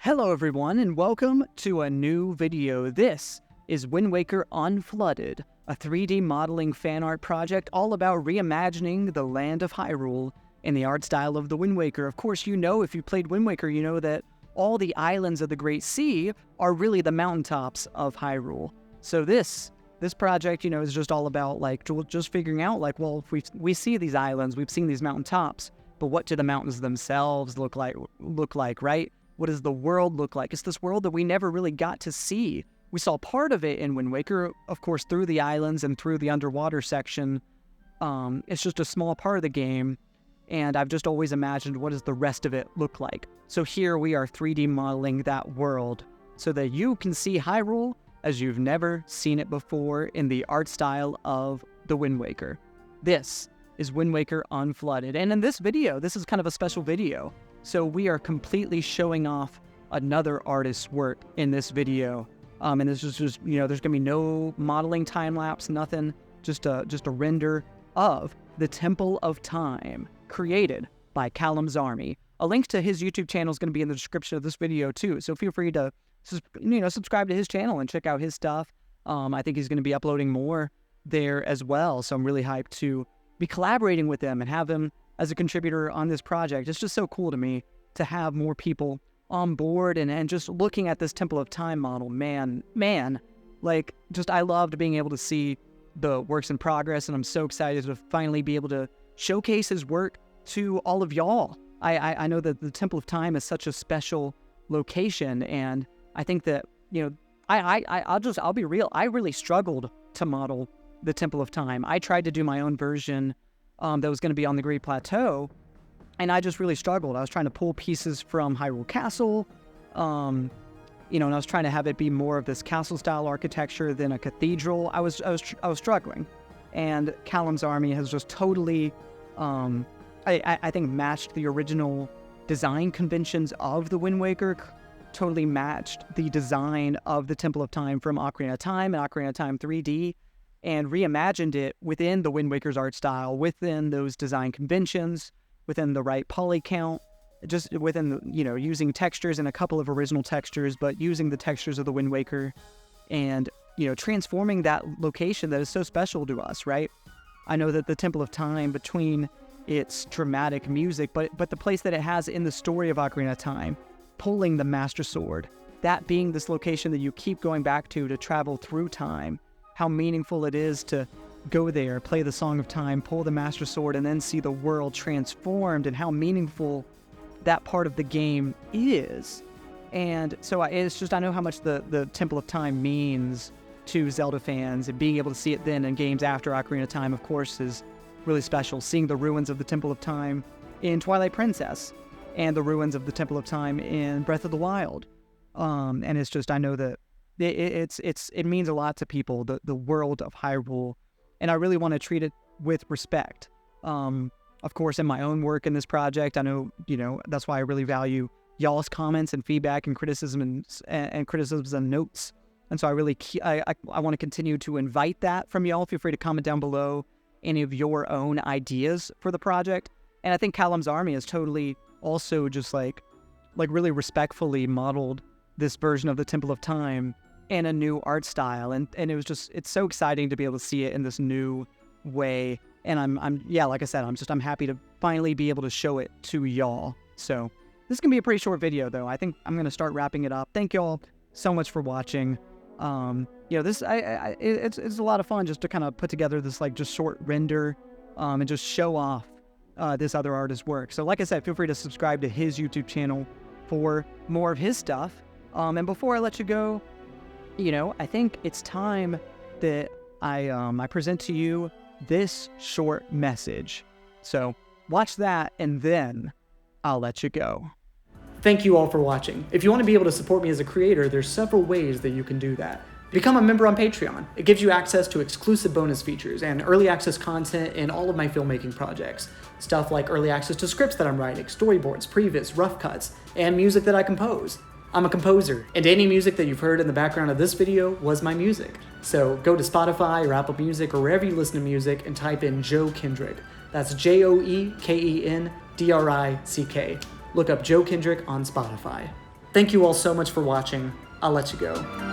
Hello everyone and welcome to a new video. This is Wind Waker Unflooded, a 3D modeling fan art project all about reimagining the land of Hyrule in the art style of the Wind Waker. Of course, you know, if you played Wind Waker, you know that all the islands of the Great Sea are really the mountaintops of Hyrule. So this project, you know, is just all about like just figuring out like, well, if we see these islands, we've seen these mountaintops, but what do the mountains themselves look like, right? What does the world look like? It's this world that we never really got to see. We saw part of it in Wind Waker, of course, through the islands and through the underwater section. It's just a small part of the game, and I've just always imagined what does the rest of it look like. So here we are 3D modeling that world so that you can see Hyrule as you've never seen it before in the art style of the Wind Waker. This is Wind Waker Unflooded, and in this video, this is kind of a special video. So we are completely showing off another artist's work in this video. And this is just, you know, there's gonna be no modeling time lapse, nothing, just a render of the Temple of Time created by Callum's Army. A link to his YouTube channel is gonna be in the description of this video too. So feel free to, subscribe to his channel and check out his stuff. I think he's gonna be uploading more there as well. So I'm really hyped to be collaborating with him and have him as a contributor on this project. It's just so cool to me to have more people on board and just looking at this Temple of Time model, man, like just I loved being able to see the works in progress, and I'm so excited to finally be able to showcase his work to all of y'all. I know that the Temple of Time is such a special location, and I think that, you know, I'll be real, I really struggled to model the Temple of Time. I tried to do my own version that was going to be on the Great Plateau, and I just really struggled. I was trying to pull pieces from Hyrule Castle, and I was trying to have it be more of this castle-style architecture than a cathedral. I was struggling, and Callum's Army has just totally, I think, matched the original design conventions of the Wind Waker, totally matched the design of the Temple of Time from Ocarina of Time and Ocarina of Time 3D, and reimagined it within the Wind Waker's art style, within those design conventions, within the right poly count, just within the, using textures and a couple of original textures, but using the textures of the Wind Waker and, transforming that location that is so special to us, right? I know that the Temple of Time, between its dramatic music, but the place that it has in the story of Ocarina of Time, pulling the Master Sword, that being this location that you keep going back to travel through time, how meaningful it is to go there, play the Song of Time, pull the Master Sword, and then see the world transformed, and how meaningful that part of the game is. And so it's just, I know how much the Temple of Time means to Zelda fans, and being able to see it then in games after Ocarina of Time, of course, is really special. Seeing the ruins of the Temple of Time in Twilight Princess, and the ruins of the Temple of Time in Breath of the Wild. And it's just, I know that it means a lot to people, the world of Hyrule, and I really want to treat it with respect. Of course, in my own work in this project, I know, that's why I really value y'all's comments and feedback and criticisms and notes. And so I want to continue to invite that from y'all. Feel free to comment down below any of your own ideas for the project. And I think Callum's Army is totally also just like really respectfully modeled this version of the Temple of Time in a new art style, and it was just, it's so exciting to be able to see it in this new way. And I'm like I said, I'm happy to finally be able to show it to y'all. So this is gonna be a pretty short video though. I think I'm gonna start wrapping it up. Thank y'all so much for watching. It's a lot of fun just to kind of put together this like just short render and just show off this other artist's work. So like I said, feel free to subscribe to his YouTube channel for more of his stuff. And before I let you go, I think it's time that I present to you this short message. So watch that, and then I'll let you go. Thank you all for watching. If you want to be able to support me as a creator, there's several ways that you can do that. Become a member on Patreon. It gives you access to exclusive bonus features and early access content in all of my filmmaking projects. Stuff like early access to scripts that I'm writing, storyboards, previs, rough cuts, and music that I compose. I'm a composer, and any music that you've heard in the background of this video was my music. So go to Spotify or Apple Music or wherever you listen to music and type in Joe Kendrick. That's Joekendrick. Look up Joe Kendrick on Spotify. Thank you all so much for watching. I'll let you go.